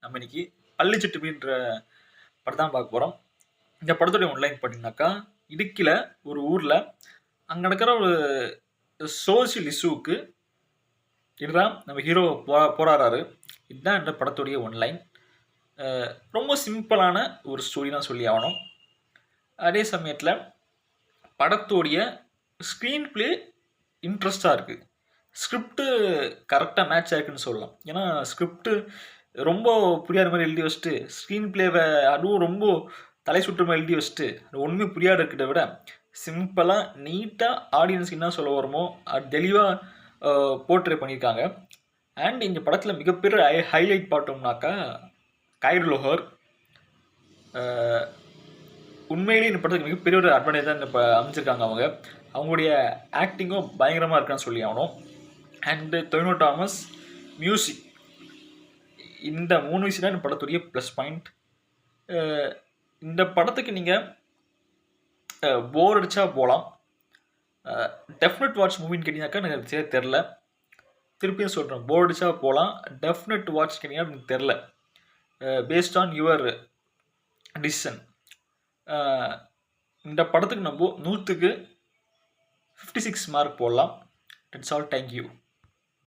நம்ம இன்னைக்கு பள்ளிச்சிட்டுமின்ற படம் தான் பார்க்க போகிறோம். இந்த படத்துடைய ஒன்லைன் பார்த்தீங்கன்னாக்கா, இடுக்கில ஒரு ஊரில் அங்கே நடக்கிற ஒரு சோசியல் இஷ்யூவுக்கு இதுதான் நம்ம ஹீரோ போராடுறாரு. இதுதான் இந்த படத்துடைய ஒன்லைன். ரொம்ப சிம்பிளான ஒரு ஸ்டோரி தான் சொல்லி ஆகணும். அதே சமயத்தில் படத்துடைய ஸ்க்ரீன் பிளே இன்ட்ரெஸ்டாக இருக்குது. ஸ்கிரிப்டு கரெக்டாக மேட்ச் ஆகிருக்குன்னு சொல்லலாம். ஏன்னா ஸ்கிரிப்டு ரொம்ப புரியாத மாதிரி எழுதி வச்சுட்டு ஸ்க்ரீன் பிளேவை அதுவும் ரொம்ப தலை சுற்று மாதிரி எழுதி வச்சுட்டு ஒன்றுமே புரியாத இருக்கிறத விட சிம்பிளாக நீட்டாக ஆடியன்ஸ்க்கு என்ன சொல்ல வருமோ அது தெளிவாக போர்ட்ரே பண்ணியிருக்காங்க. அண்ட் இந்த படத்தில் மிகப்பெரிய ஹைலைட் பார்த்தோம்னாக்கா கைர் லோஹர். உண்மையிலேயே இந்த படத்துக்கு மிகப்பெரிய ஒரு அட்வான்டேஜ் தான் இப்போ அமைச்சிருக்காங்க. அவங்களுடைய ஆக்டிங்கும் பயங்கரமாக இருக்கான்னு சொல்லி ஆகணும். அண்டு டொவினோ தாமஸ் மியூசிக், இந்த 3 விஷயம் தான் இந்த படத்துடைய ப்ளஸ் பாயிண்ட். இந்த படத்துக்கு நீங்கள் போர் அடித்தா போகலாம். டெஃபினட் வாட்ச் மூவின்னு கேட்டிங்கனாக்கா எனக்கு சரியாக தெரில. திருப்பியும் சொல்கிறேன், போர் அடித்தா போகலாம். டெஃபினட் வாட்ச் கேட்டிங்கன்னா எனக்கு தெரில. Based on your decision. இந்த படத்துக்கு நம்ம 100க்கு 56 மார்க் போடலாம். It's all. தேங்க்யூ.